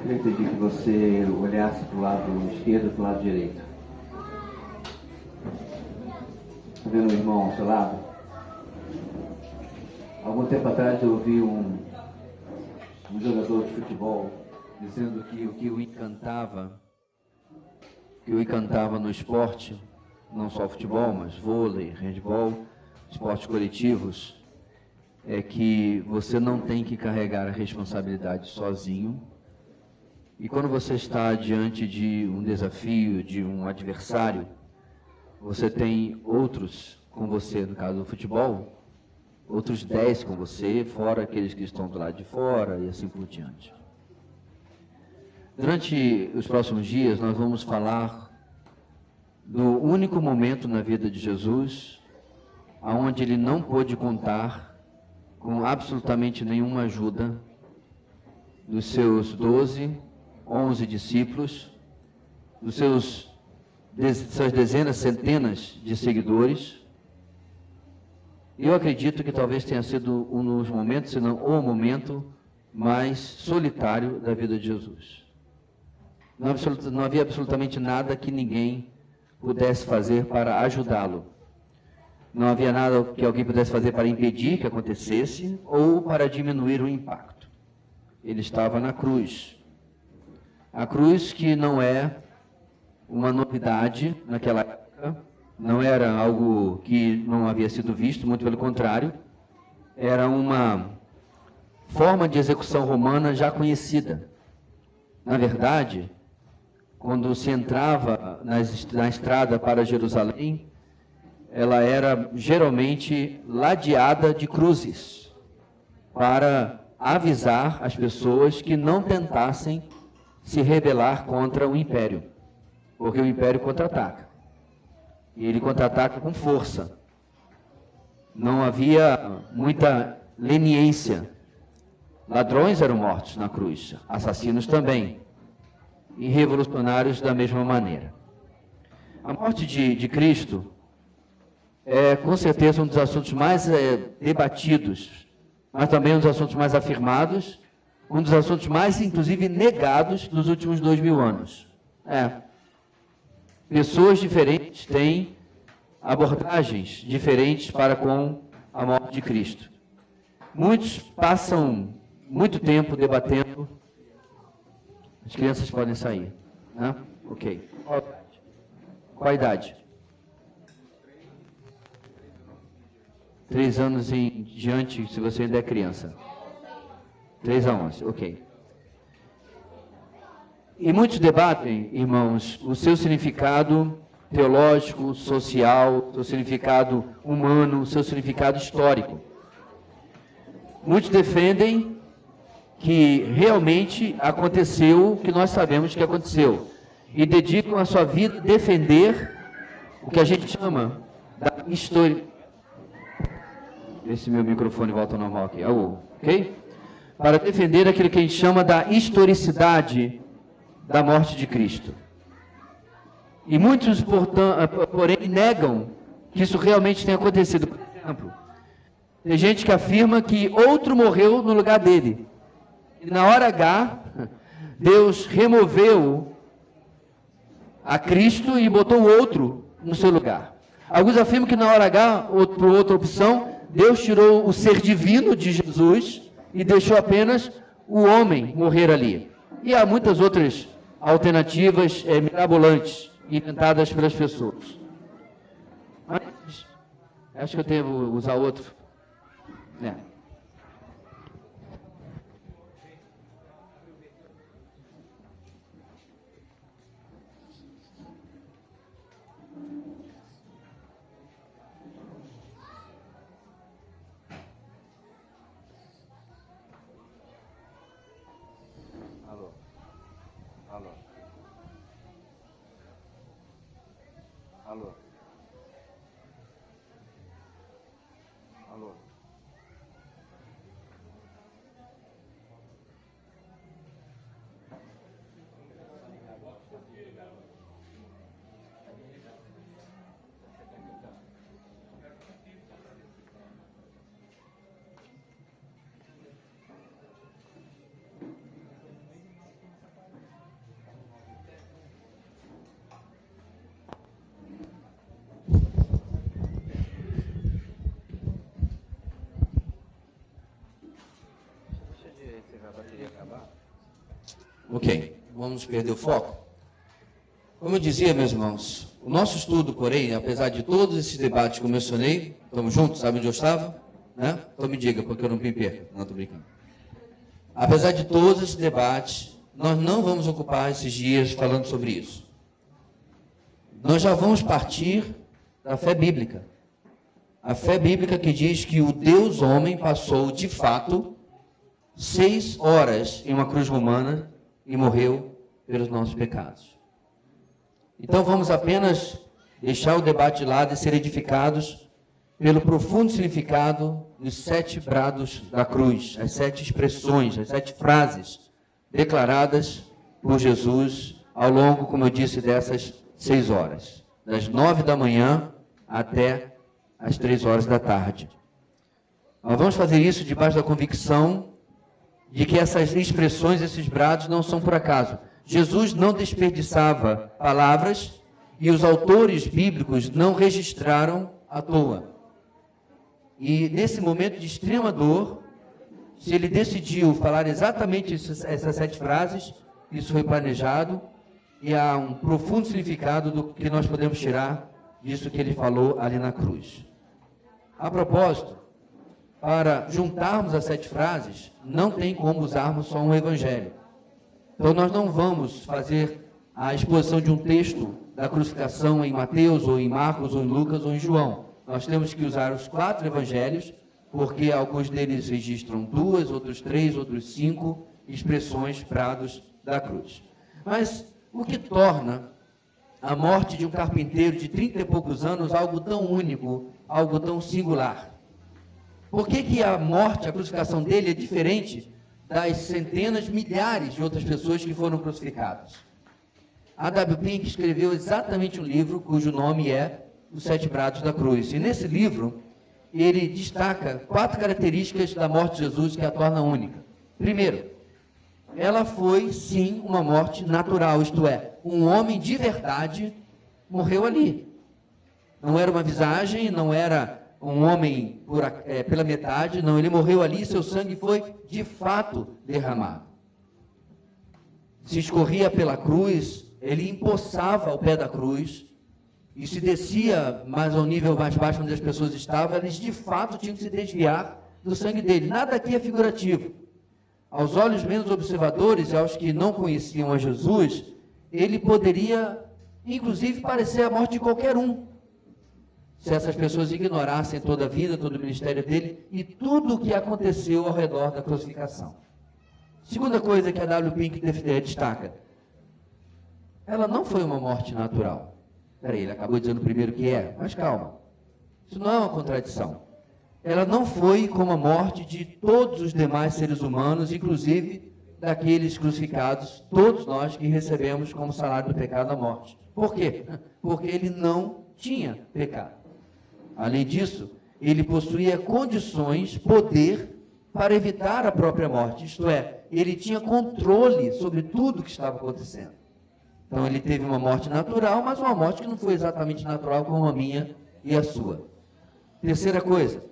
queria pedir que você olhasse para o lado esquerdo e para o lado direito. Está vendo o irmão ao seu lado? Algum tempo atrás eu ouvi um jogador de futebol dizendo que o que o encantava no esporte, não só futebol, mas vôlei, handball, esportes coletivos, é que você não tem que carregar a responsabilidade sozinho. E quando você está diante de um desafio, de um adversário, você tem outros com você, no caso do futebol, outros 10 com você, fora aqueles que estão do lado de fora e assim por diante. Durante os próximos dias, nós vamos falar do único momento na vida de Jesus onde ele não pôde contar com absolutamente nenhuma ajuda dos seus 11 discípulos, dos suas dezenas, centenas de seguidores. Eu acredito que talvez tenha sido um dos momentos, se não o momento mais solitário da vida de Jesus. Não havia absolutamente nada que ninguém pudesse fazer para ajudá-lo. Não havia nada que alguém pudesse fazer para impedir que acontecesse ou para diminuir o impacto. Ele estava na cruz. A cruz que não é uma novidade naquela época, não era algo que não havia sido visto, muito pelo contrário, era uma forma de execução romana já conhecida. Na verdade, quando se entrava na estrada para Jerusalém, ela era geralmente ladeada de cruzes, para avisar as pessoas que não tentassem se rebelar contra o império, porque o império contra-ataca. E ele contra-ataca com força. Não havia muita leniência. Ladrões eram mortos na cruz, assassinos também, e revolucionários da mesma maneira. A morte de Cristo é com certeza um dos assuntos mais debatidos, mas também um dos assuntos mais afirmados, um dos assuntos mais, inclusive, negados dos últimos 2000 anos. Pessoas diferentes têm abordagens diferentes para com a morte de Cristo. Muitos passam muito tempo debatendo. As crianças podem sair, né? Ok. Qual a idade? 3 anos em diante, se você ainda é criança. 3 a 11, ok. E muitos debatem, irmãos, o seu significado teológico, social, o seu significado humano, o seu significado histórico. Muitos defendem que realmente aconteceu o que nós sabemos que aconteceu e dedicam a sua vida a defender o que a gente chama da história. Esse meu microfone volta ao normal aqui, ok? Para defender aquilo que a gente chama da historicidade da morte de Cristo. E muitos, porém, negam que isso realmente tenha acontecido. Por exemplo, tem gente que afirma que outro morreu no lugar dele. E na hora H, Deus removeu a Cristo e botou outro no seu lugar. Alguns afirmam que na hora H, por outra opção, Deus tirou o ser divino de Jesus e deixou apenas o homem morrer ali. E há muitas outras alternativas mirabolantes inventadas pelas pessoas. Mas acho que eu devo usar outro. Alô. Alô. Alô. Alô. Ok, vamos perder o foco. Como eu dizia, meus irmãos, o nosso estudo, porém, apesar de todos esses debates que eu mencionei, estamos juntos, sabe onde eu estava? Né? Então me diga, porque eu não me perco. Não, estou brincando. Apesar de todos esses debates, nós não vamos ocupar esses dias falando sobre isso. Nós já vamos partir da fé bíblica. A fé bíblica que diz que o Deus homem passou, de fato, 6 horas em uma cruz romana e morreu pelos nossos pecados. Então vamos apenas deixar o debate de lado e ser edificados pelo profundo significado dos 7 brados da cruz, as 7 expressões, as 7 frases declaradas por Jesus ao longo, como eu disse, dessas 6 horas, das 9 da manhã até as 3 horas da tarde. Nós vamos fazer isso debaixo da convicção de que essas expressões, esses brados não são por acaso. Jesus não desperdiçava palavras e os autores bíblicos não registraram à toa. E nesse momento de extrema dor, se ele decidiu falar exatamente essas 7 frases, isso foi planejado e há um profundo significado do que nós podemos tirar disso que ele falou ali na cruz. A propósito, para juntarmos as 7 frases, não tem como usarmos só um evangelho. Então nós não vamos fazer a exposição de um texto da crucificação em Mateus, ou em Marcos, ou em Lucas, ou em João. Nós temos que usar os 4 evangelhos, porque alguns deles registram 2, outros 3, outros 5 expressões, brados da cruz. Mas o que torna a morte de um carpinteiro de 30 e poucos anos algo tão único, algo tão singular? Por que a morte, a crucificação dele é diferente das centenas, milhares de outras pessoas que foram crucificadas? A W. Pink escreveu exatamente um livro cujo nome é Os 7 Brados da Cruz. E nesse livro, ele destaca 4 características da morte de Jesus que a torna única. Primeiro, ela foi, sim, uma morte natural, isto é, um homem de verdade morreu ali. Não era uma visagem, não era um homem pela metade, não, ele morreu ali, seu sangue foi de fato derramado. Se escorria pela cruz, ele empoçava ao pé da cruz, e se descia mais ao nível mais baixo onde as pessoas estavam, eles de fato tinham que se desviar do sangue dele. Nada aqui é figurativo. Aos olhos menos observadores e aos que não conheciam a Jesus, ele poderia, inclusive, parecer a morte de qualquer um, se essas pessoas ignorassem toda a vida, todo o ministério dele e tudo o que aconteceu ao redor da crucificação. Segunda coisa que a W. Pink destaca, ela não foi uma morte natural. Peraí, ele acabou dizendo primeiro que é, mas calma, isso não é uma contradição. Ela não foi como a morte de todos os demais seres humanos, inclusive daqueles crucificados, todos nós que recebemos como salário do pecado a morte. Por quê? Porque ele não tinha pecado. Além disso, ele possuía condições, poder, para evitar a própria morte. Isto é, ele tinha controle sobre tudo o que estava acontecendo. Então ele teve uma morte natural, mas uma morte que não foi exatamente natural como a minha e a sua. Terceira coisa,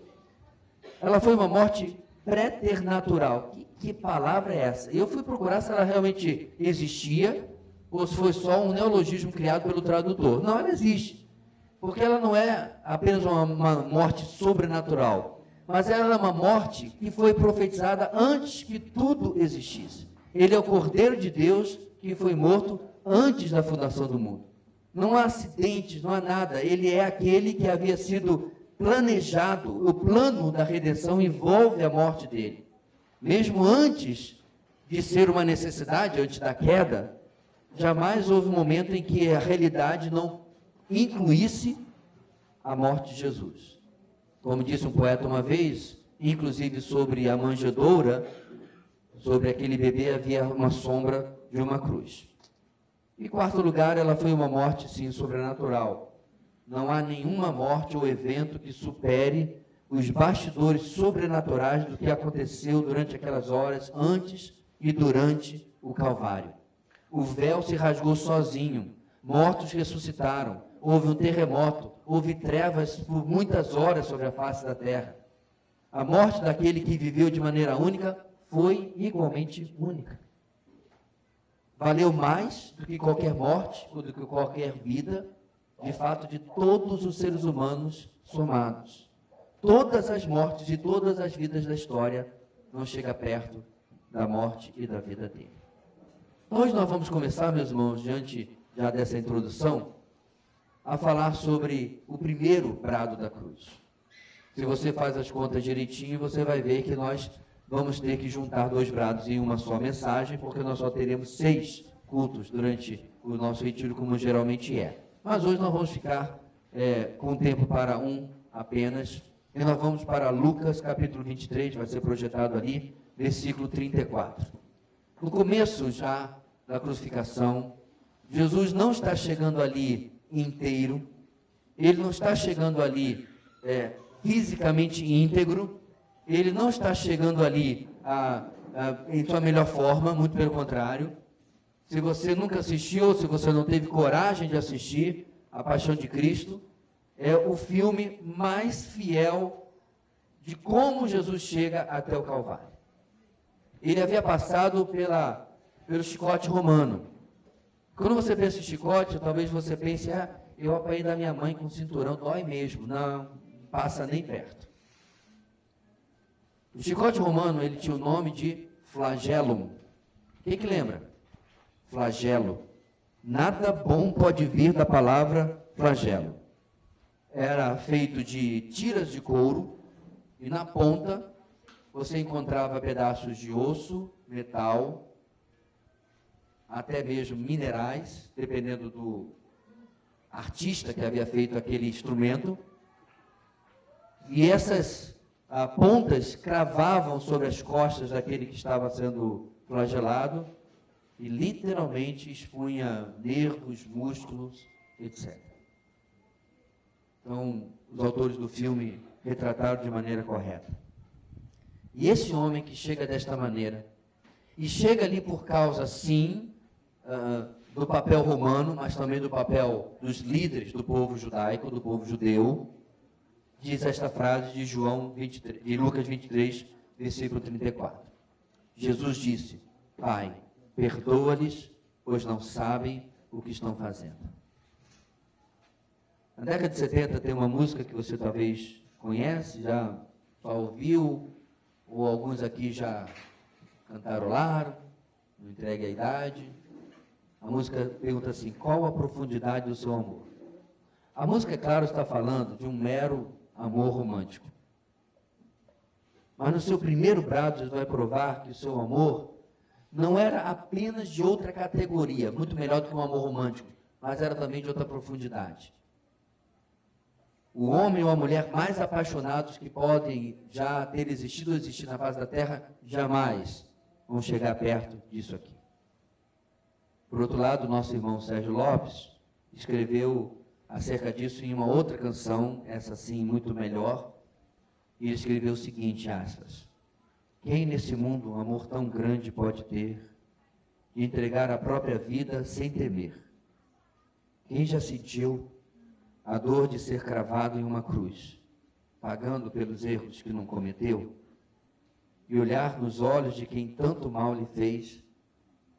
ela foi uma morte preternatural. Que palavra é essa? Eu fui procurar se ela realmente existia ou se foi só um neologismo criado pelo tradutor. Não, ela existe. Porque ela não é apenas uma morte sobrenatural, mas ela é uma morte que foi profetizada antes que tudo existisse. Ele é o Cordeiro de Deus que foi morto antes da fundação do mundo. Não há acidentes, não há nada. Ele é aquele que havia sido planejado. O plano da redenção envolve a morte dele. Mesmo antes de ser uma necessidade, antes da queda, jamais houve um momento em que a realidade não incluísse a morte de Jesus. Como disse um poeta uma vez, inclusive sobre a manjedoura, sobre aquele bebê havia uma sombra de uma cruz. Em quarto lugar, ela foi uma morte, sim, sobrenatural. Não há nenhuma morte ou evento que supere os bastidores sobrenaturais do que aconteceu durante aquelas horas, antes e durante o Calvário. O véu se rasgou sozinho, mortos ressuscitaram, houve um terremoto, houve trevas por muitas horas sobre a face da terra. A morte daquele que viveu de maneira única foi igualmente única. valeu mais do que qualquer morte, ou do que qualquer vida, de fato, de todos os seres humanos somados. Todas as mortes e todas as vidas da história não chega perto da morte e da vida dele. Hoje nós vamos começar, meus irmãos, diante já dessa introdução, a falar sobre o primeiro brado da cruz. Se você faz as contas direitinho, você vai ver que nós vamos ter que juntar 2 brados em uma só mensagem, porque nós só teremos 6 cultos durante o nosso retiro, como geralmente é. Mas hoje nós vamos ficar com tempo para um apenas, e nós vamos para Lucas capítulo 23, vai ser projetado ali, versículo 34. No começo já da crucificação, Jesus não está chegando ali inteiro, ele não está chegando ali fisicamente íntegro, ele não está chegando ali em sua melhor forma, muito pelo contrário. Se você nunca assistiu, se você não teve coragem de assistir A Paixão de Cristo, é o filme mais fiel de como Jesus chega até o Calvário. Ele havia passado pelo chicote romano. Quando você pensa em chicote, talvez você pense, eu apanhei da minha mãe com cinturão, dói mesmo. Não, passa nem perto. O chicote romano, ele tinha o nome de flagellum. Quem que lembra? Flagelo. Nada bom pode vir da palavra flagelo. Era feito de tiras de couro e na ponta você encontrava pedaços de osso, metal, até mesmo minerais, dependendo do artista que havia feito aquele instrumento. E essas pontas cravavam sobre as costas daquele que estava sendo flagelado e literalmente expunha nervos, músculos, etc. Então, os autores do filme retrataram de maneira correta. E esse homem que chega desta maneira, e chega ali por causa, sim, do papel romano, mas também do papel dos líderes do povo judaico, do povo judeu, diz esta frase de Lucas 23, versículo 34. Jesus disse: Pai, perdoa-lhes, pois não sabem o que estão fazendo. Na década de 70 tem uma música que você talvez conhece, já ouviu, ou alguns aqui já cantarolaram, não entregue a idade. A música pergunta assim: qual a profundidade do seu amor? A música, é claro, está falando de um mero amor romântico. Mas no seu primeiro brado, Jesus vai provar que o seu amor não era apenas de outra categoria, muito melhor do que um amor romântico, mas era também de outra profundidade. O homem ou a mulher mais apaixonados que podem já ter existido ou existir na face da terra, jamais vão chegar perto disso aqui. Por outro lado, nosso irmão Sérgio Lopes escreveu acerca disso em uma outra canção, essa sim, muito melhor, e ele escreveu o seguinte, aspas: quem nesse mundo um amor tão grande pode ter, de entregar a própria vida sem temer? Quem já sentiu a dor de ser cravado em uma cruz, pagando pelos erros que não cometeu, e olhar nos olhos de quem tanto mal lhe fez,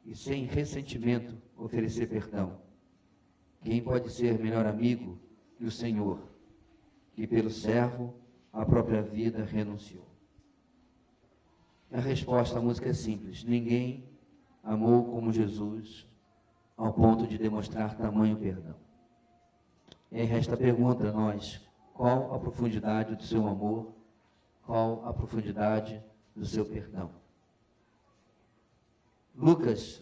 e sem ressentimento oferecer perdão? Quem pode ser melhor amigo que o Senhor, que pelo servo a própria vida renunciou? A resposta à música é simples: ninguém amou como Jesus, ao ponto de demonstrar tamanho perdão. E aí resta a pergunta a nós: qual a profundidade do seu amor? Qual a profundidade do seu perdão? Lucas,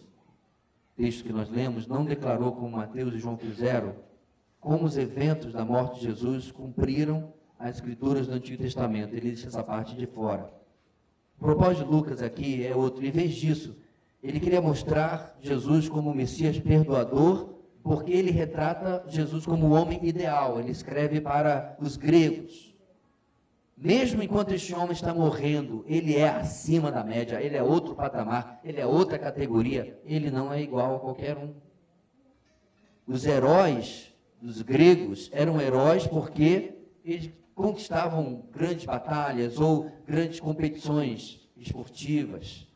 texto que nós lemos, não declarou, como Mateus e João fizeram, como os eventos da morte de Jesus cumpriram as escrituras do Antigo Testamento. Ele deixa essa parte de fora. O propósito de Lucas aqui é outro. Em vez disso, ele queria mostrar Jesus como o Messias perdoador, porque ele retrata Jesus como o homem ideal. Ele escreve para os gregos. Mesmo enquanto este homem está morrendo, ele é acima da média, ele é outro patamar, ele é outra categoria, ele não é igual a qualquer um. Os heróis dos gregos eram heróis porque eles conquistavam grandes batalhas ou grandes competições esportivas.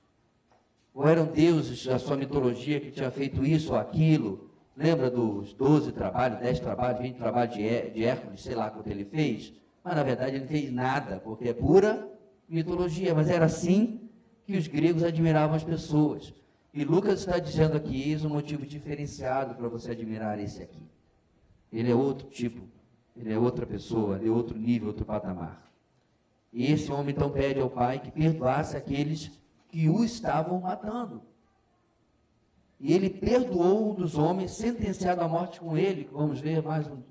Ou eram deuses da sua mitologia que tinha feito isso ou aquilo? Lembra dos 12 trabalhos, 10 trabalhos, 20 trabalhos de Hércules, sei lá quanto ele fez? Mas, na verdade, ele não fez nada, porque é pura mitologia. Mas era assim que os gregos admiravam as pessoas. E Lucas está dizendo aqui, eis um motivo diferenciado para você admirar esse aqui. Ele é outro tipo, ele é outra pessoa, ele é outro nível, outro patamar. E esse homem então pede ao Pai que perdoasse aqueles que o estavam matando. E ele perdoou um dos homens, sentenciado à morte com ele, que vamos ver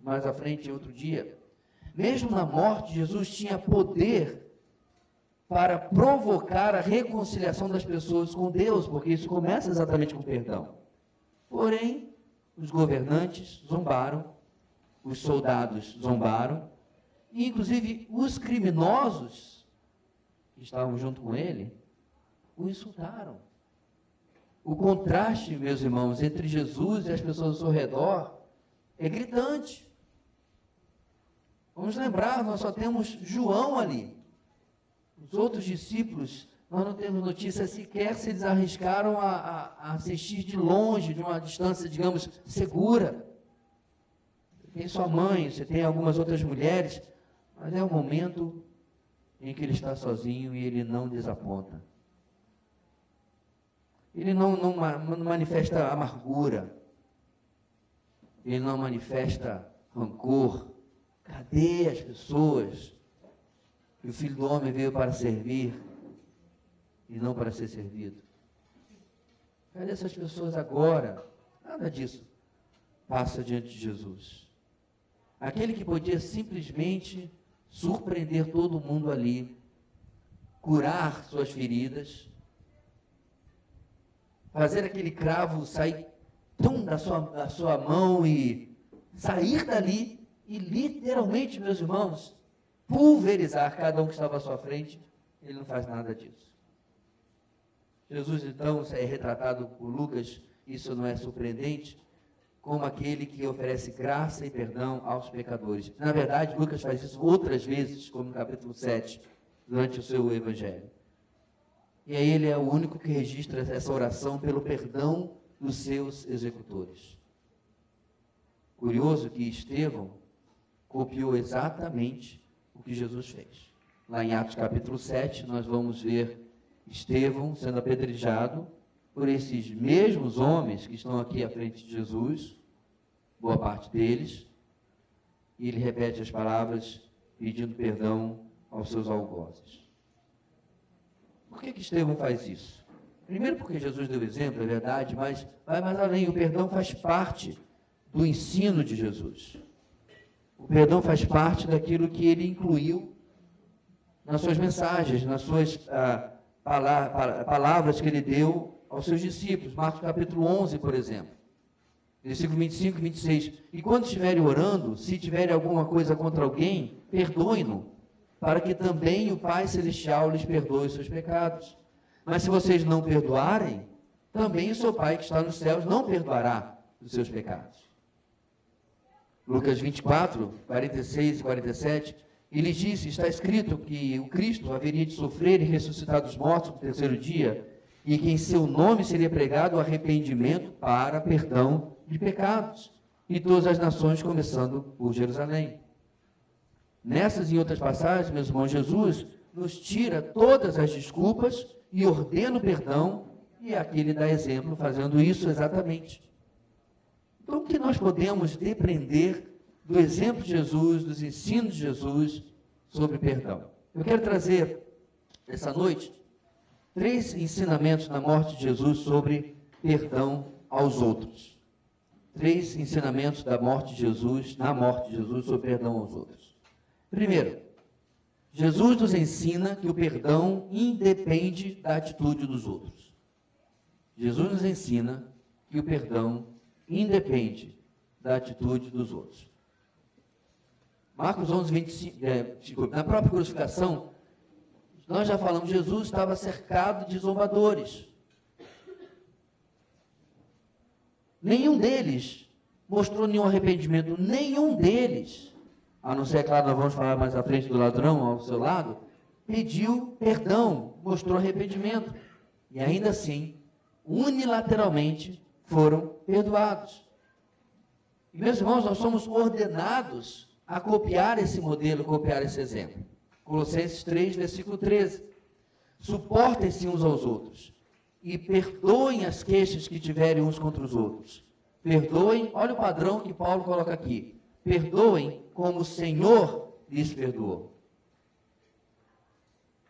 mais à frente, outro dia. Mesmo na morte, Jesus tinha poder para provocar a reconciliação das pessoas com Deus, porque isso começa exatamente com perdão. Porém, os governantes zombaram, os soldados zombaram, e inclusive os criminosos que estavam junto com ele, o insultaram. O contraste, meus irmãos, entre Jesus e as pessoas ao seu redor é gritante. Vamos lembrar, nós só temos João ali. Os outros discípulos, nós não temos notícia sequer se eles arriscaram a assistir de longe, de uma distância, digamos, segura. Tem sua mãe, você tem algumas outras mulheres, mas é um momento em que ele está sozinho e ele não desaponta. Ele não manifesta amargura, ele não manifesta rancor. Cadê as pessoas que o Filho do Homem veio para servir e não para ser servido? Cadê essas pessoas agora? Nada disso passa diante de Jesus. Aquele que podia simplesmente surpreender todo mundo ali, curar suas feridas, fazer aquele cravo sair da sua mão e sair dali e literalmente, meus irmãos, pulverizar cada um que estava à sua frente, ele não faz nada disso. Jesus, então, é retratado por Lucas, isso não é surpreendente, como aquele que oferece graça e perdão aos pecadores. Na verdade, Lucas faz isso outras vezes, como no capítulo 7, durante o seu evangelho. E aí ele é o único que registra essa oração pelo perdão dos seus executores. Curioso que Estevão copiou exatamente o que Jesus fez. Lá em Atos capítulo 7, nós vamos ver Estevão sendo apedrejado por esses mesmos homens que estão aqui à frente de Jesus, boa parte deles, e ele repete as palavras pedindo perdão aos seus algozes. Por que Estevão faz isso? Primeiro porque Jesus deu exemplo, é verdade, mas vai mais além, o perdão faz parte do ensino de Jesus. O perdão faz parte daquilo que ele incluiu nas suas mensagens, nas suas palavras que ele deu aos seus discípulos. Marcos capítulo 11, por exemplo, versículo 25 e 26. E quando estiverem orando, se tiverem alguma coisa contra alguém, perdoem-no, para que também o Pai Celestial lhes perdoe os seus pecados. Mas se vocês não perdoarem, também o seu Pai que está nos céus não perdoará os seus pecados. Lucas 24, 46 e 47, ele disse, está escrito que o Cristo haveria de sofrer e ressuscitar dos mortos no terceiro dia, e que em seu nome seria pregado o arrependimento para perdão de pecados, e todas as nações, começando por Jerusalém. Nessas e outras passagens, meus irmãos, Jesus nos tira todas as desculpas e ordena o perdão, e aqui ele dá exemplo fazendo isso exatamente. Então, o que nós podemos depreender do exemplo de Jesus, dos ensinos de Jesus sobre perdão? Eu quero trazer, essa noite, 3 ensinamentos na morte de Jesus sobre perdão aos outros. 3 ensinamentos da morte de Jesus, na morte de Jesus, sobre perdão aos outros. Primeiro, Jesus nos ensina que o perdão independe da atitude dos outros. Jesus nos ensina que o perdão independe da atitude dos outros. Marcos 11, 25, na própria crucificação, nós já falamos, Jesus estava cercado de zombadores. Nenhum deles mostrou nenhum arrependimento, nenhum deles, a não ser, claro, nós vamos falar mais à frente do ladrão, ao seu lado, pediu perdão, mostrou arrependimento. E ainda assim, unilateralmente foram perdoados. E, meus irmãos, nós somos ordenados a copiar esse modelo, copiar esse exemplo. Colossenses 3, versículo 13. Suportem-se uns aos outros e perdoem as queixas que tiverem uns contra os outros. Perdoem, olha o padrão que Paulo coloca aqui. Perdoem como o Senhor lhes perdoou.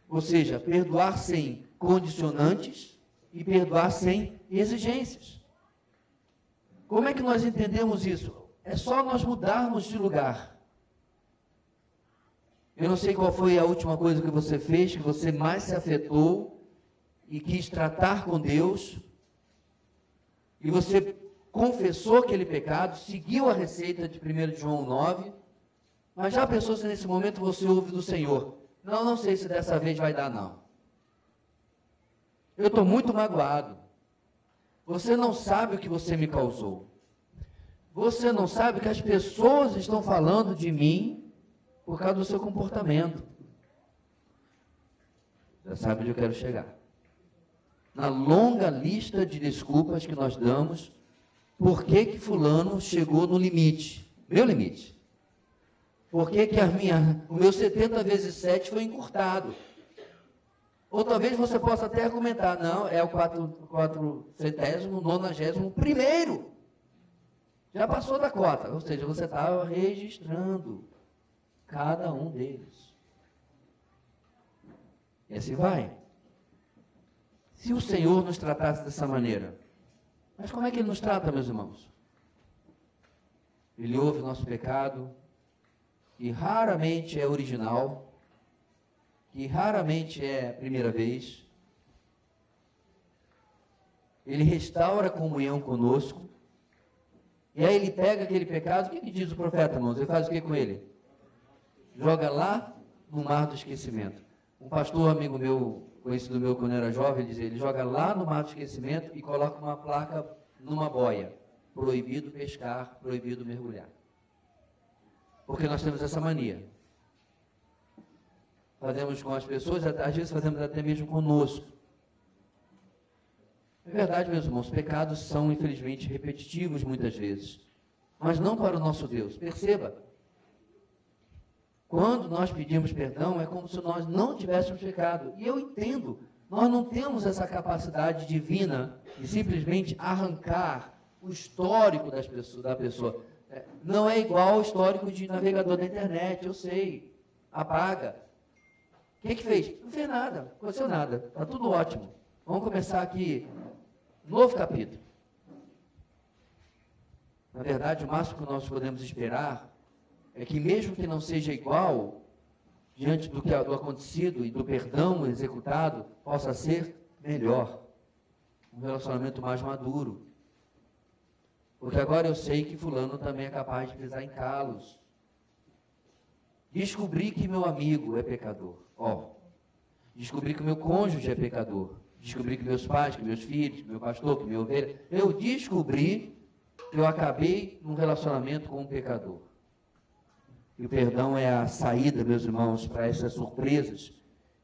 Ou seja, perdoar sem condicionantes e perdoar sem exigências. Como é que nós entendemos isso? É só nós mudarmos de lugar. Eu não sei qual foi a última coisa que você fez, que você mais se afetou e quis tratar com Deus, e você confessou aquele pecado, seguiu a receita de 1 João 9, mas já pensou se nesse momento você ouve do Senhor? Não sei se dessa vez vai dar, não. Eu estou muito magoado. Você não sabe o que você me causou. Você não sabe o que as pessoas estão falando de mim por causa do seu comportamento. Já sabe onde eu quero chegar. Na longa lista de desculpas que nós damos, por que fulano chegou no limite? Meu limite. Por que o meu 70 vezes 7 foi encurtado? Ou talvez você possa até argumentar, não, é o 491º. Já passou da cota, ou seja, você estava registrando cada um deles. E assim vai. Se o Senhor nos tratasse dessa maneira, mas como é que Ele nos trata, meus irmãos? Ele ouve o nosso pecado, que raramente é original, que raramente é a primeira vez. Ele restaura a comunhão conosco, e aí ele pega aquele pecado, o que diz o profeta, irmãos? Ele faz o que com ele? Joga lá no mar do esquecimento. Um pastor amigo meu, conhecido meu quando era jovem, ele joga lá no mar do esquecimento e coloca uma placa numa boia. Proibido pescar, proibido mergulhar. Porque nós temos essa mania. Fazemos com as pessoas, às vezes fazemos até mesmo conosco. É verdade, meus irmãos, pecados são, infelizmente, repetitivos muitas vezes. Mas não para o nosso Deus. Perceba, quando nós pedimos perdão, é como se nós não tivéssemos pecado. E eu entendo, nós não temos essa capacidade divina de simplesmente arrancar o histórico da pessoa. Não é igual ao histórico de navegador da internet, eu sei. Apaga. O que fez? Não fez nada, não aconteceu nada. Está tudo ótimo. Vamos começar aqui, novo capítulo. Na verdade, o máximo que nós podemos esperar é que, mesmo que não seja igual, diante do acontecido e do perdão executado, possa ser melhor. Um relacionamento mais maduro. Porque agora eu sei que fulano também é capaz de pisar em calos. Descobri que meu amigo é pecador. Descobri que meu cônjuge é pecador. Descobri que meus pais, que meus filhos, que meu pastor, que minha ovelha. Eu descobri que eu acabei num relacionamento com um pecador. E o perdão é a saída, meus irmãos, para essas surpresas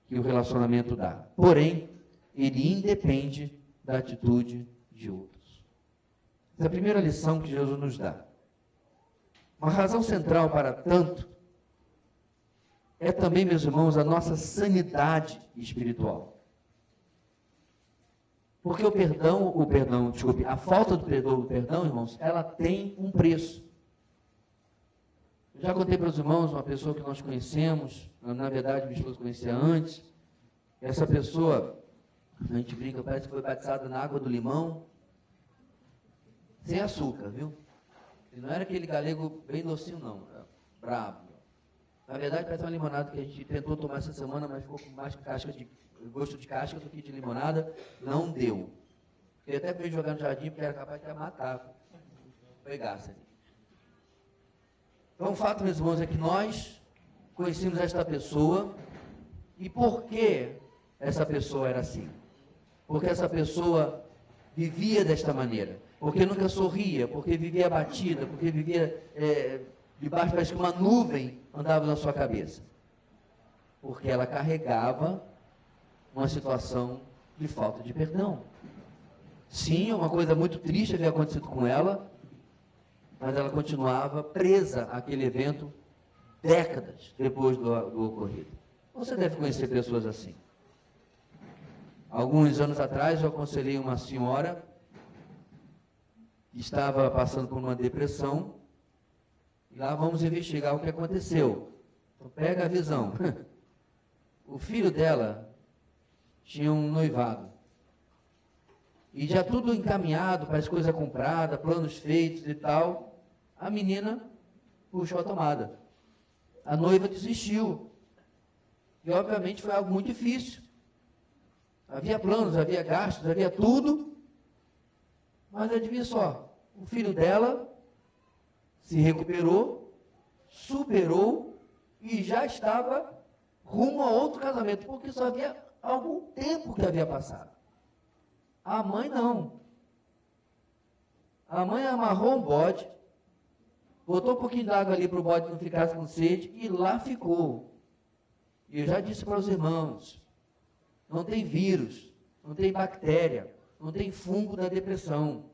que o relacionamento dá. Porém, ele independe da atitude de outros. Essa é a primeira lição que Jesus nos dá. Uma razão central para tanto é também, meus irmãos, a nossa sanidade espiritual. Porque a falta do perdão, irmãos, ela tem um preço. Eu já contei para os irmãos uma pessoa que nós conhecemos, na verdade, minha esposa conhecia antes. Essa pessoa, a gente brinca, parece que foi batizada na água do limão, sem açúcar, viu? E não era aquele galego bem docinho, não, era bravo. Na verdade, parece uma limonada que a gente tentou tomar essa semana, mas ficou com mais gosto de casca do que de limonada, não deu. Eu até fui jogar no jardim, porque era capaz de matar, pegasse. Então, o fato, meus irmãos, é que nós conhecemos esta pessoa, e por que essa pessoa era assim? Porque essa pessoa vivia desta maneira, porque nunca sorria, porque vivia abatida, porque vivia debaixo, parece que uma nuvem andava na sua cabeça. Porque ela carregava uma situação de falta de perdão. Sim, uma coisa muito triste havia acontecido com ela, mas ela continuava presa àquele evento décadas depois do ocorrido. Você deve conhecer pessoas assim. Alguns anos atrás eu aconselhei uma senhora que estava passando por uma depressão, e lá vamos investigar o que aconteceu. Então pega a visão. O filho dela tinha um noivado. E já tudo encaminhado, para as coisas compradas, planos feitos e tal. A menina puxou a tomada. A noiva desistiu. E obviamente foi algo muito difícil. Havia planos, havia gastos, havia tudo. Mas adivinha só, o filho dela se recuperou, superou e já estava rumo a outro casamento, porque só havia algum tempo que havia passado. A mãe não. A mãe amarrou um bode, botou um pouquinho d'água ali para o bode não ficasse com sede, e lá ficou. E eu já disse para os irmãos, não tem vírus, não tem bactéria, não tem fungo da depressão.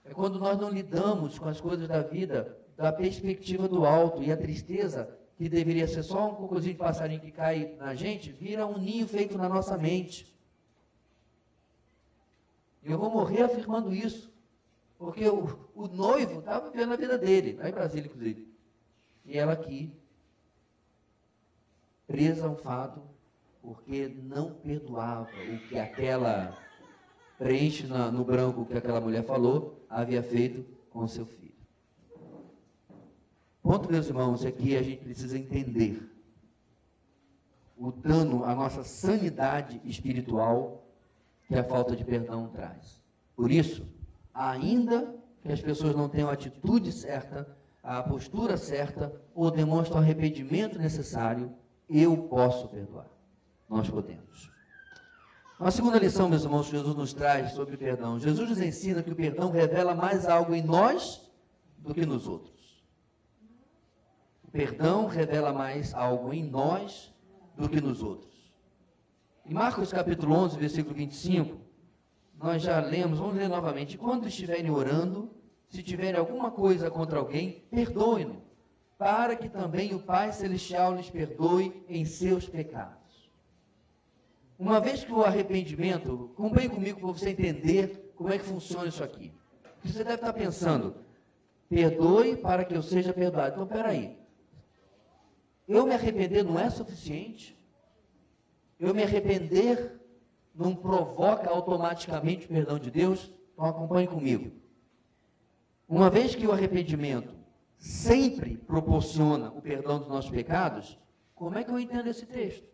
É quando nós não lidamos com as coisas da vida, da perspectiva do alto, e a tristeza, que deveria ser só um cocôzinho de passarinho que cai na gente, vira um ninho feito na nossa mente. Eu vou morrer afirmando isso, porque o noivo estava vivendo a vida dele, lá em Brasília, inclusive. E ela aqui, presa a um fato, porque não perdoava o que aquela, preenche no branco o que aquela mulher falou, havia feito com seu filho. Ponto, meus irmãos, é que a gente precisa entender o dano à nossa sanidade espiritual que a falta de perdão traz. Por isso, ainda que as pessoas não tenham a atitude certa, a postura certa, ou demonstram o arrependimento necessário, eu posso perdoar. Nós podemos. A segunda lição, meus irmãos, que Jesus nos traz sobre perdão. Jesus nos ensina que o perdão revela mais algo em nós do que nos outros. O perdão revela mais algo em nós do que nos outros. Em Marcos capítulo 11, versículo 25, nós já lemos, vamos ler novamente. Quando estiverem orando, se tiverem alguma coisa contra alguém, perdoem-no, para que também o Pai Celestial lhes perdoe em seus pecados. Uma vez que o arrependimento, acompanhe comigo para você entender como é que funciona isso aqui. Você deve estar pensando, perdoe para que eu seja perdoado. Então, peraí, eu me arrepender não é suficiente? Eu me arrepender não provoca automaticamente o perdão de Deus? Então, acompanhe comigo. Uma vez que o arrependimento sempre proporciona o perdão dos nossos pecados, como é que eu entendo esse texto?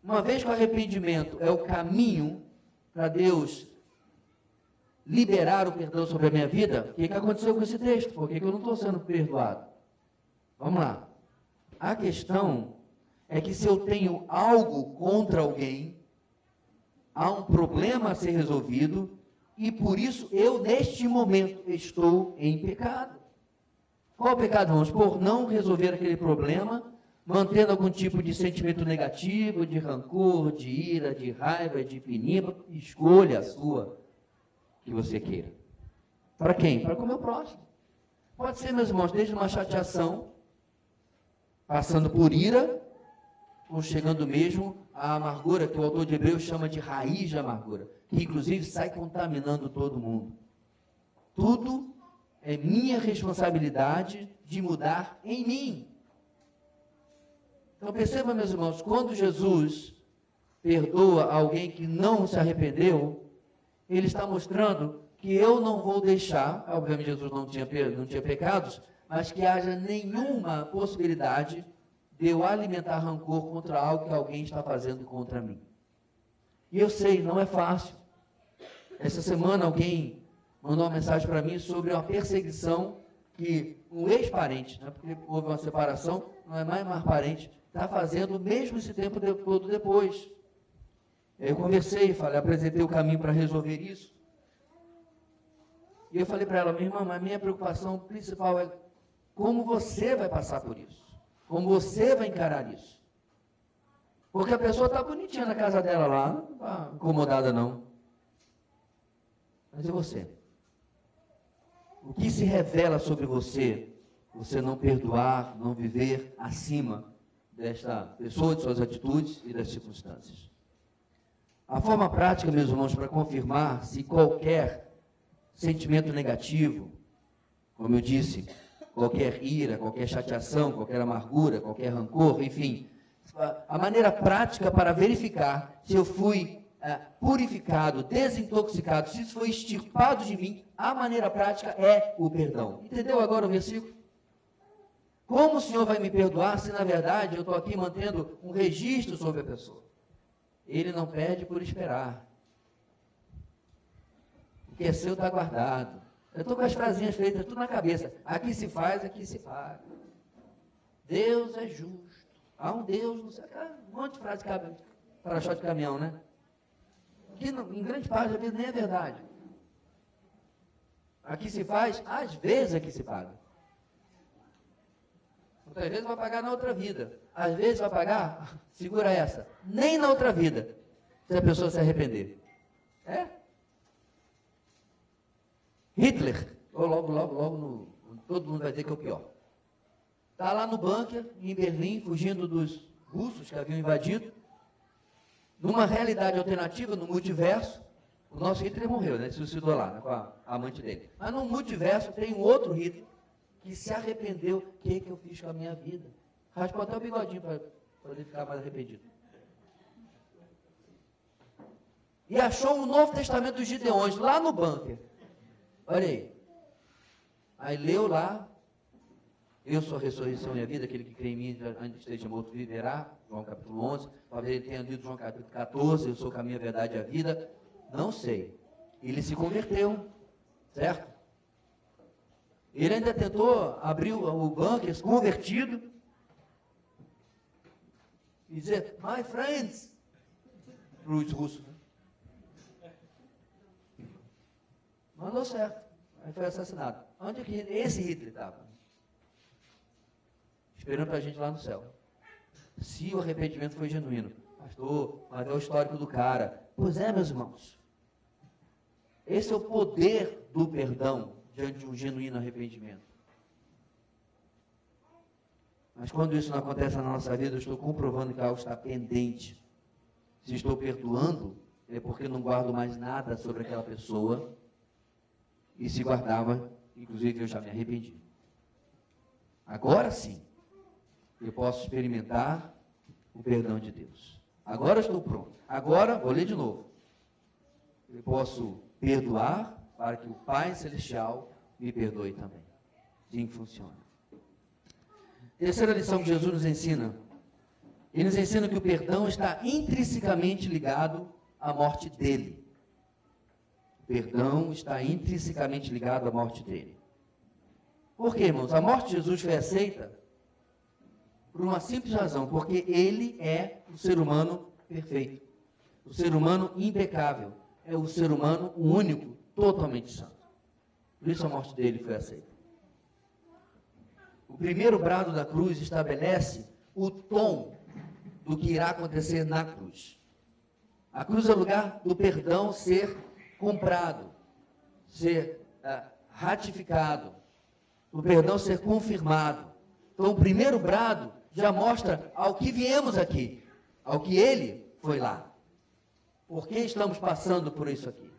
Uma vez que o arrependimento é o caminho para Deus liberar o perdão sobre a minha vida, o que aconteceu com esse texto? Por que eu não estou sendo perdoado? Vamos lá. A questão é que se eu tenho algo contra alguém, há um problema a ser resolvido, e por isso eu, neste momento, estou em pecado. Qual o pecado, irmãos? Por não resolver aquele problema, mantendo algum tipo de sentimento negativo, de rancor, de ira, de raiva, de peniba, escolha a sua, que você queira. Para quem? Para com o meu próximo. Pode ser, meus irmãos, desde uma chateação, passando por ira, ou chegando mesmo à amargura, que o autor de Hebreus chama de raiz de amargura, que inclusive sai contaminando todo mundo. Tudo é minha responsabilidade de mudar em mim. Então perceba, meus irmãos, quando Jesus perdoa alguém que não se arrependeu, ele está mostrando que eu não vou deixar, obviamente Jesus não tinha pecados, mas que haja nenhuma possibilidade de eu alimentar rancor contra algo que alguém está fazendo contra mim. E eu sei, não é fácil. Essa semana alguém mandou uma mensagem para mim sobre uma perseguição que um ex-parente, né, porque houve uma separação, não é mais parente, está fazendo mesmo esse tempo todo depois. Eu conversei, apresentei o caminho para resolver isso. E eu falei para ela, minha irmã, a minha preocupação principal é como você vai passar por isso. Como você vai encarar isso. Porque a pessoa está bonitinha na casa dela lá, não está incomodada não. Mas e você? O que se revela sobre você, você não perdoar, não viver acima desta pessoa, de suas atitudes e das circunstâncias? A forma prática, meus irmãos, para confirmar se qualquer sentimento negativo, como eu disse, qualquer ira, qualquer chateação, qualquer amargura, qualquer rancor, enfim, a maneira prática para verificar se eu fui purificado, desintoxicado, se isso foi extirpado de mim, a maneira prática é o perdão. Entendeu agora o versículo? Como o Senhor vai me perdoar se, na verdade, eu estou aqui mantendo um registro sobre a pessoa? Ele não perde por esperar. O que é seu está guardado. Eu estou com as frasinhas feitas tudo na cabeça. Aqui se faz, aqui se paga. Deus é justo. Há um Deus no céu. Um monte de frase para shot de caminhão, né? Que em grande parte da vida nem é verdade. Aqui se faz, às vezes aqui se paga. Outras vezes vai pagar na outra vida. Às vezes vai pagar, segura essa, nem na outra vida, se a pessoa se arrepender. É? Hitler, logo, todo mundo vai dizer que é o pior. Está lá no bunker, em Berlim, fugindo dos russos que haviam invadido. Numa realidade alternativa, no multiverso, o nosso Hitler morreu, né? Se suicidou lá, né, com a amante dele. Mas no multiverso tem um outro Hitler que se arrependeu. O que eu fiz com a minha vida? Raspou até o bigodinho para poder ficar mais arrependido. E achou o Novo Testamento dos Gideões lá no bunker. Olha aí. Aí leu lá. Eu sou a ressurreição e a vida, aquele que crê em mim, antes de esteja morto, viverá. João capítulo 11. Talvez ele tenha lido João capítulo 14. Eu sou o caminho, a verdade e a vida. Não sei. Ele se converteu. Certo? Ele ainda tentou abrir o bunker, convertido. E dizer, my friends. Para os russos. Não deu certo. Aí foi assassinado. Onde é que esse Hitler estava? Esperando para a gente lá no céu. Se o arrependimento foi genuíno. Pastor, mas é o histórico do cara. Pois é, meus irmãos. Esse é o poder do perdão diante de um genuíno arrependimento. Mas quando isso não acontece na nossa vida, eu estou comprovando que algo está pendente. Se estou perdoando, é porque não guardo mais nada sobre aquela pessoa. E se guardava, inclusive eu já me arrependi. Agora sim, eu posso experimentar o perdão de Deus. Agora eu estou pronto. Agora, vou ler de novo. Eu posso perdoar para que o Pai Celestial me perdoe também. Assim funciona. Terceira lição que Jesus nos ensina. Ele nos ensina que o perdão está intrinsecamente ligado à morte dele. O perdão está intrinsecamente ligado à morte dele. Por quê, irmãos? A morte de Jesus foi aceita por uma simples razão, porque ele é o ser humano perfeito, o ser humano impecável, é o ser humano único, totalmente santo. Por isso a morte dele foi aceita. O primeiro brado da cruz estabelece o tom do que irá acontecer na cruz. A cruz é o lugar do perdão ser comprado, ser ratificado, o perdão ser confirmado. Então o primeiro brado já mostra ao que viemos aqui, ao que ele foi lá. Por que estamos passando por isso aqui?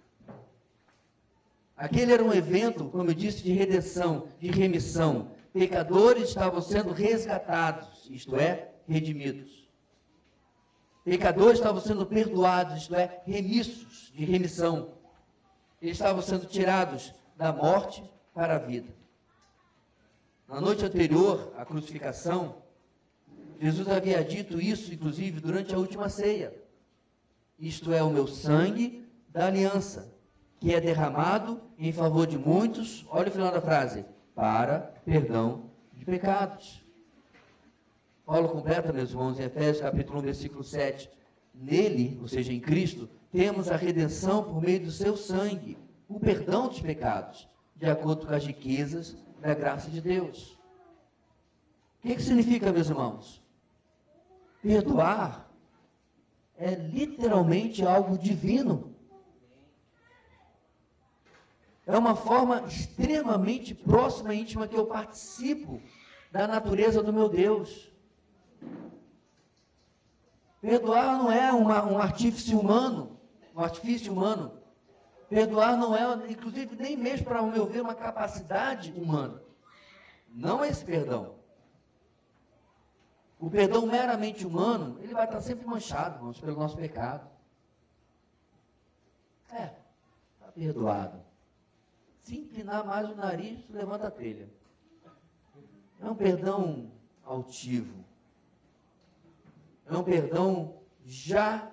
Aquele era um evento, como eu disse, de redenção, de remissão. Pecadores estavam sendo resgatados, isto é, redimidos. Pecadores estavam sendo perdoados, isto é, remissos, de remissão. Eles estavam sendo tirados da morte para a vida. Na noite anterior à crucificação, Jesus havia dito isso, inclusive, durante a última ceia. Isto é o meu sangue da aliança, que é derramado em favor de muitos, olha o final da frase, para perdão de pecados. Paulo completa, meus irmãos, em Efésios capítulo 1, versículo 7. Nele, ou seja, em Cristo, temos a redenção por meio do seu sangue, o perdão dos pecados, de acordo com as riquezas da graça de Deus. O que significa, meus irmãos? Perdoar é literalmente algo divino. É uma forma extremamente próxima e íntima que eu participo da natureza do meu Deus. Perdoar não é um artifício humano, Perdoar não é, inclusive, nem mesmo, para o meu ver, uma capacidade humana. Não é esse perdão. O perdão meramente humano, ele vai estar sempre manchado, irmãos, pelo nosso pecado. Está perdoado. Se inclinar mais o nariz, levanta a telha. É um perdão altivo. É um perdão já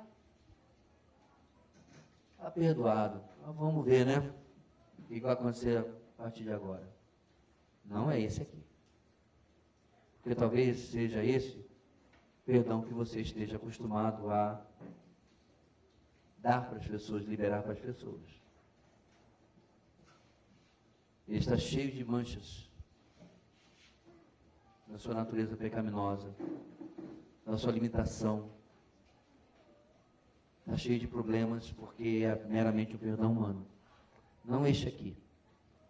está perdoado. Mas vamos ver, né? O que vai acontecer a partir de agora. Não é esse aqui. Porque talvez seja esse perdão que você esteja acostumado a dar para as pessoas, liberar para as pessoas. Ele está cheio de manchas na sua natureza pecaminosa, na sua limitação. Está cheio de problemas porque é meramente um perdão humano. Não este aqui.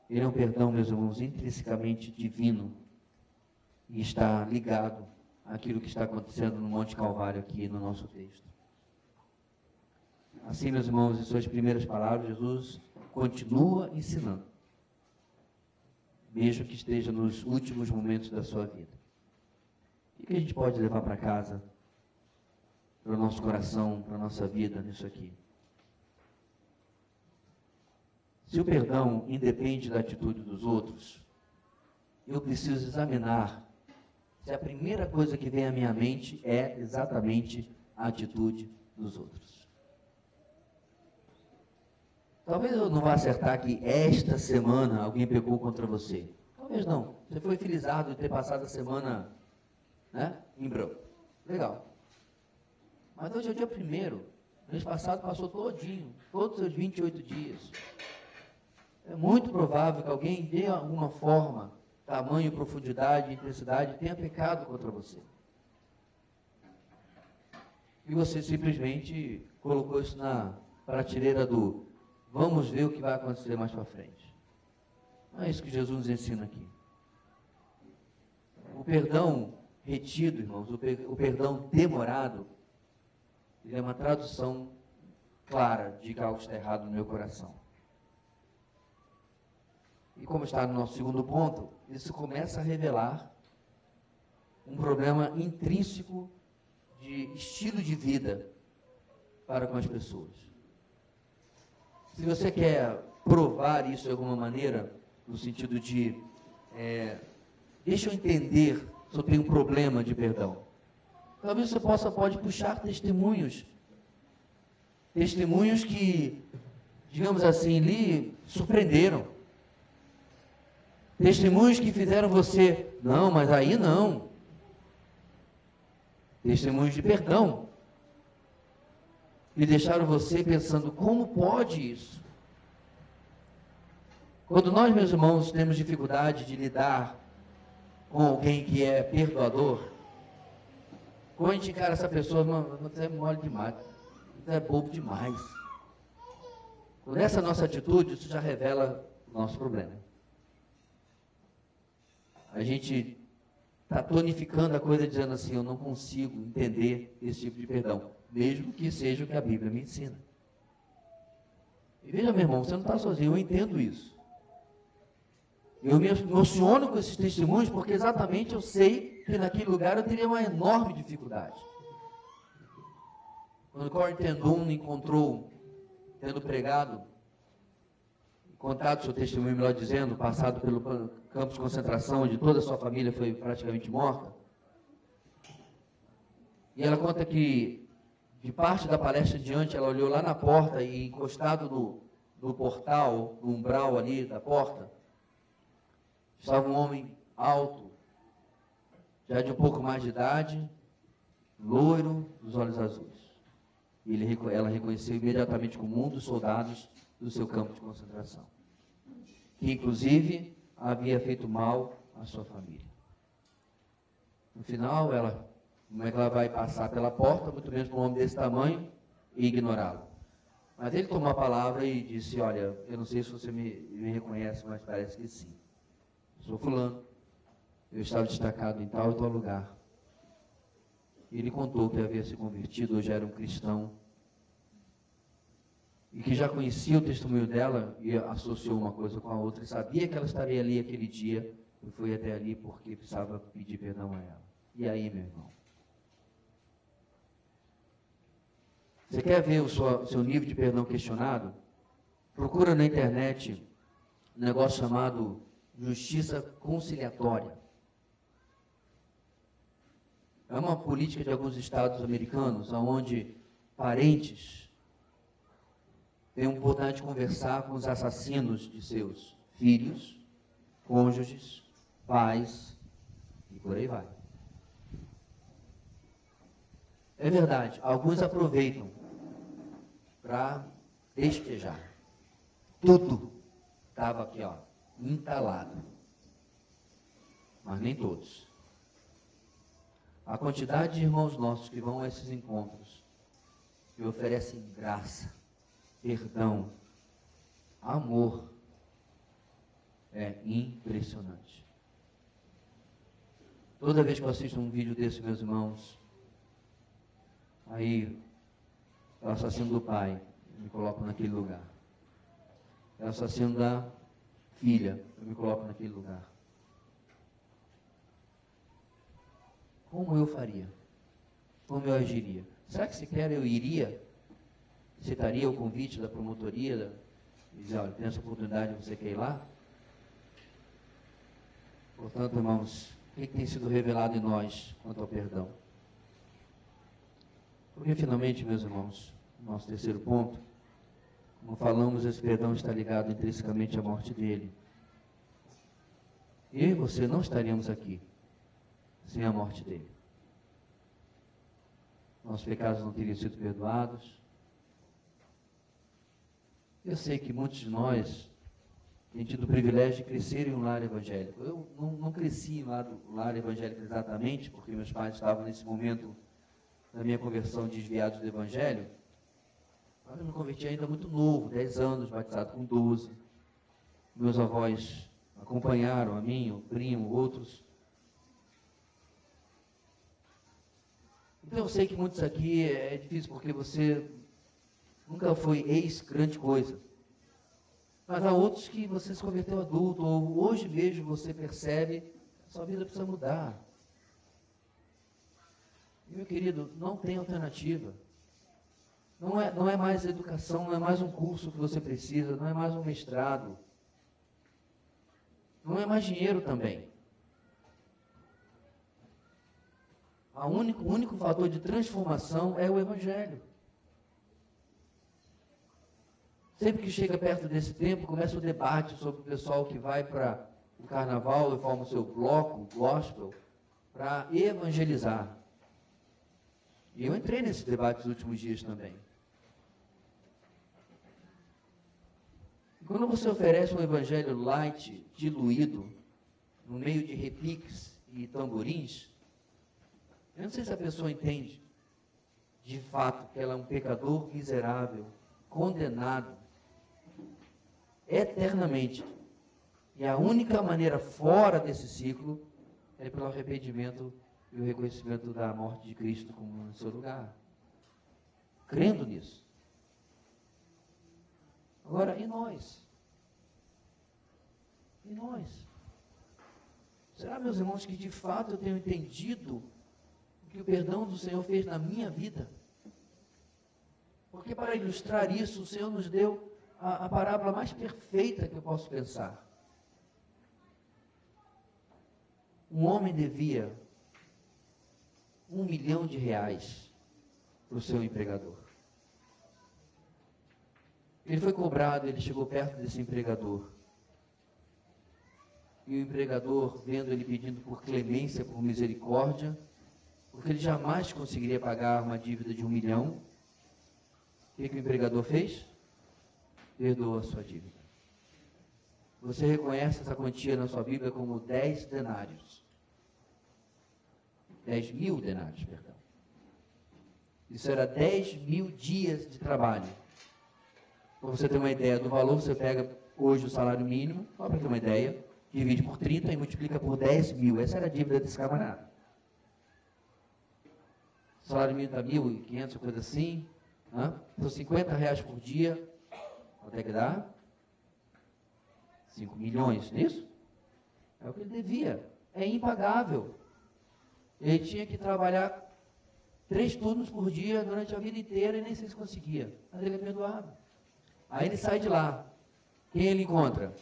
Ele é um perdão, meus irmãos, intrinsecamente divino e está ligado àquilo que está acontecendo no Monte Calvário aqui no nosso texto. Assim, meus irmãos, em suas primeiras palavras, Jesus continua ensinando, mesmo que esteja nos últimos momentos da sua vida. O que a gente pode levar para casa, para o nosso coração, para a nossa vida nisso aqui? Se o perdão independe da atitude dos outros, eu preciso examinar se a primeira coisa que vem à minha mente é exatamente a atitude dos outros. Talvez eu não vá acertar que esta semana alguém pecou contra você. Talvez não. Você foi felizardo de ter passado a semana, né, em branco. Legal. Mas hoje é o dia 1º. Mês passado passou todinho, todos os 28 dias. É muito provável que alguém, de alguma forma, tamanho, profundidade, intensidade, tenha pecado contra você. E você simplesmente colocou isso na prateleira do vamos ver o que vai acontecer mais para frente. Não é isso que Jesus nos ensina aqui. O perdão retido, irmãos, o perdão demorado, ele é uma tradução clara de que algo está errado no meu coração. E como está no nosso segundo ponto, isso começa a revelar um problema intrínseco de estilo de vida para com as pessoas. Se você quer provar isso de alguma maneira, no sentido de, deixa eu entender se eu tenho um problema de perdão. Talvez você pode puxar testemunhos que, digamos assim, lhe surpreenderam. Testemunhos que fizeram você, não, mas aí não. Testemunhos de perdão. E deixaram você pensando, como pode isso? Quando nós, meus irmãos, temos dificuldade de lidar com alguém que é perdoador, quando a gente encara essa pessoa, você é mole demais, você é bobo demais. Por essa nossa atitude, isso já revela o nosso problema. A gente está tonificando a coisa dizendo assim, eu não consigo entender esse tipo de perdão, mesmo que seja o que a Bíblia me ensina. E veja, meu irmão, você não está sozinho, eu entendo isso. Eu me emociono com esses testemunhos porque exatamente eu sei que naquele lugar eu teria uma enorme dificuldade. Quando Corrie ten Boom me encontrou, tendo pregado, contado seu testemunho, melhor dizendo, passado pelo campo de concentração, onde toda a sua família foi praticamente morta. E ela conta que, de parte da palestra em diante, ela olhou lá na porta e, encostado no portal, no umbral ali da porta, estava um homem alto, já de um pouco mais de idade, loiro, dos olhos azuis. E ela reconheceu imediatamente como um dos soldados do seu campo de concentração, que inclusive havia feito mal à sua família. No final, ela Como é que ela vai passar pela porta, muito menos para um homem desse tamanho, e ignorá-lo? Mas ele tomou a palavra e disse, olha, eu não sei se você me reconhece, mas parece que sim. Eu sou fulano, eu estava destacado em tal e tal lugar. E ele contou que havia se convertido, hoje era um cristão, e que já conhecia o testemunho dela e associou uma coisa com a outra, e sabia que ela estaria ali aquele dia, e foi até ali porque precisava pedir perdão a ela. E aí, meu irmão? Você quer ver o seu nível de perdão questionado? Procura na internet um negócio chamado justiça conciliatória. É uma política de alguns estados americanos, onde parentes têm a oportunidade de conversar com os assassinos de seus filhos, cônjuges, pais, e por aí vai. É verdade, alguns aproveitam para despejar. Tudo estava aqui, ó, entalado. Mas nem todos. A quantidade de irmãos nossos que vão a esses encontros e oferecem graça, perdão, amor, é impressionante. Toda vez que eu assisto um vídeo desse, meus irmãos, aí é o assassino do pai, eu me coloco naquele lugar. É o assassino da filha, eu me coloco naquele lugar. Como eu faria? Como eu agiria? Será que sequer eu iria? Aceitaria o convite da promotoria? E dizer, olha, tem essa oportunidade, você quer ir lá? Portanto, irmãos, o que tem sido revelado em nós quanto ao perdão? Porque, finalmente, meus irmãos, nosso terceiro ponto, como falamos, esse perdão está ligado intrinsecamente à morte dele. Eu e você não estaríamos aqui sem a morte dele. Nossos pecados não teriam sido perdoados. Eu sei que muitos de nós têm tido o privilégio de crescer em um lar evangélico. Eu não cresci em um lar evangélico exatamente, porque meus pais estavam nesse momento da minha conversão desviados do evangelho. Mas eu me converti ainda muito novo, 10 anos, batizado com 12. Meus avós acompanharam a mim, o primo, outros. Então eu sei que muitos aqui é difícil porque você nunca foi ex-grande coisa. Mas há outros que você se converteu adulto, ou hoje mesmo você percebe que sua vida precisa mudar. E, meu querido, não tem alternativa. Não é mais educação, não é mais um curso que você precisa, não é mais um mestrado. Não é mais dinheiro também. O único fator de transformação é o Evangelho. Sempre que chega perto desse tempo, começa o debate sobre o pessoal que vai para o carnaval e forma o seu bloco, gospel, para evangelizar. E eu entrei nesse debate nos últimos dias também. E quando você oferece um evangelho light, diluído, no meio de repiques e tamborins, eu não sei se a pessoa entende, de fato, que ela é um pecador miserável, condenado, eternamente. E a única maneira fora desse ciclo é pelo arrependimento e o reconhecimento da morte de Cristo como no seu lugar. Crendo nisso. Agora, e nós? E nós? Será, meus irmãos, que de fato eu tenho entendido o que o perdão do Senhor fez na minha vida? Porque para ilustrar isso, o Senhor nos deu a parábola mais perfeita que eu posso pensar. Um homem devia R$1 milhão para o seu empregador. Ele foi cobrado, ele chegou perto desse empregador. E o empregador, vendo ele pedindo por clemência, por misericórdia, porque ele jamais conseguiria pagar uma dívida de R$1 milhão, o que o empregador fez? Perdoou a sua dívida. Você reconhece essa quantia na sua Bíblia como 10 denários. 10.000 denários, perdão. Isso era 10.000 dias de trabalho. Para você ter uma ideia do valor, você pega hoje o salário mínimo, só para ter uma ideia, divide por 30 e multiplica por 10.000. Essa era a dívida desse camarada. O salário mínimo está 1.500, coisa assim. Então, R$50 por dia. Quanto é que dá? 5 milhões, não é isso? É o que ele devia. É impagável. Ele tinha que trabalhar 3 turnos por dia durante a vida inteira e nem sei se conseguia. Mas ele é perdoado. Aí ele sai de lá. Quem ele encontra?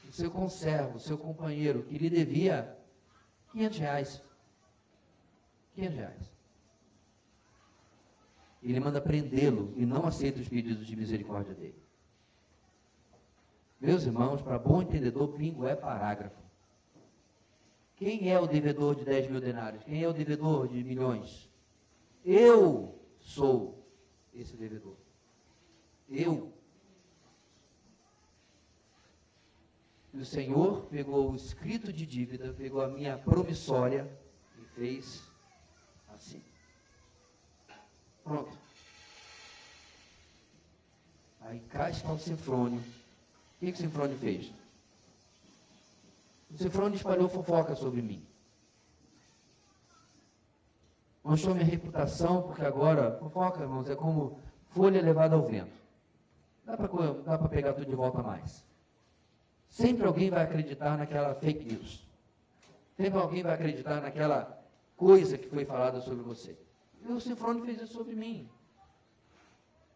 O seu conservo, o seu companheiro, que lhe devia R$500. R$500. Ele manda prendê-lo e não aceita os pedidos de misericórdia dele. Meus irmãos, para bom entendedor, bingo é parágrafo. Quem é o devedor de 10.000 denários? Quem é o devedor de milhões? Eu sou esse devedor. Eu. E o Senhor pegou o escrito de dívida, pegou a minha promissória e fez assim. Pronto. Aí cá está o Sinfrônio. O que o Sinfrônio fez? O Sinfrônio espalhou fofoca sobre mim. Manchou minha reputação, porque agora, fofoca, irmãos, é como folha levada ao vento. Dá para pegar tudo de volta mais. Sempre alguém vai acreditar naquela fake news. Sempre alguém vai acreditar naquela coisa que foi falada sobre você. E o Sinfrônio fez isso sobre mim.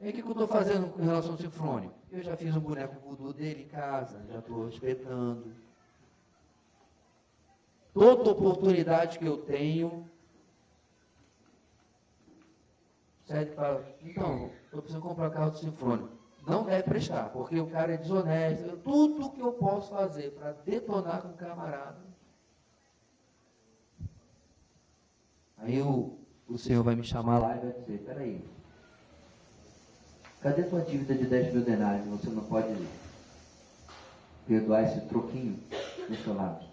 E o que eu estou fazendo com relação ao Sinfrônio? Eu já fiz um boneco voodoo dele em casa, já estou espetando. Toda oportunidade que eu tenho, Sérgio fala, então, eu preciso comprar o carro do Sinfrônio. Não deve prestar, porque o cara é desonesto. Tudo que eu posso fazer para detonar com o camarada. Aí o Senhor vai me chamar lá e vai dizer, peraí, cadê tua dívida de 10.000 denários? Você não pode perdoar esse troquinho do seu lado.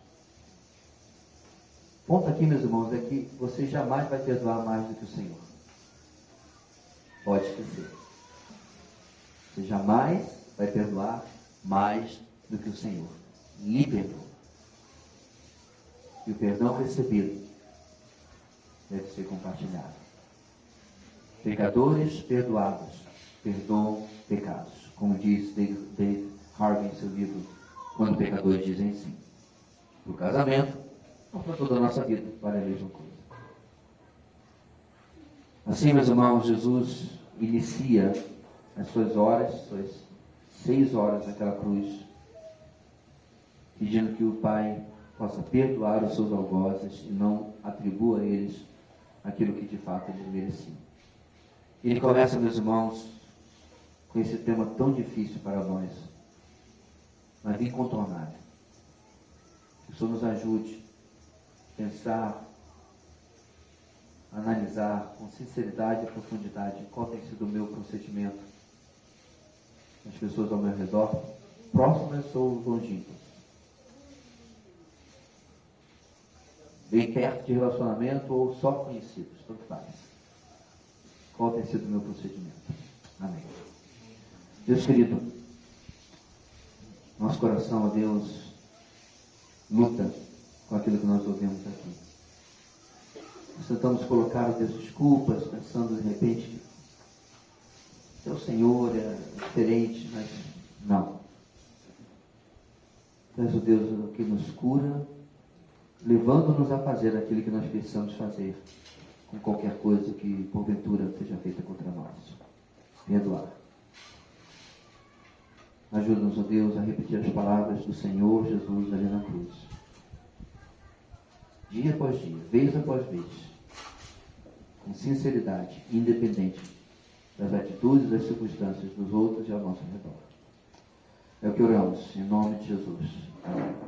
O ponto aqui, meus irmãos, é que você jamais vai perdoar mais do que o Senhor. Pode esquecer. Você jamais vai perdoar mais do que o Senhor. Lhe perdoa. E o perdão recebido deve ser compartilhado. Pecadores perdoados perdoam pecados. Como diz Dave Harvey em seu livro, Quando Pecadores Dizem Sim. Para o casamento, ou para toda a nossa vida, vale a mesma coisa. Assim, meus irmãos, Jesus inicia as suas horas, suas 6 horas naquela cruz, pedindo que o Pai possa perdoar os seus algozes e não atribua a eles aquilo que de fato eles mereciam. Ele começa, meus irmãos, com esse tema tão difícil para nós, mas incontornável. Que o Senhor nos ajude a pensar, a analisar com sinceridade e profundidade qual tem sido o meu procedimento as pessoas ao meu redor, próximas ou longínquas. Bem perto de relacionamento ou só conhecidos, tanto faz. Qual tem sido o meu procedimento? Amém. Deus querido, nosso coração, ó Deus, luta com aquilo que nós ouvimos aqui. Nós tentamos colocar, ó Deus, desculpas, pensando de repente que o Senhor é diferente, mas não. Tu és o Deus que nos cura, levando-nos a fazer aquilo que nós precisamos fazer, com qualquer coisa que porventura seja feita contra nós. Perdoar. Ajuda-nos, ó Deus, a repetir as palavras do Senhor Jesus ali na cruz. Dia após dia, vez após vez, com sinceridade, independente das atitudes e das circunstâncias dos outros e ao nosso redor. É o que oramos, em nome de Jesus. Amém.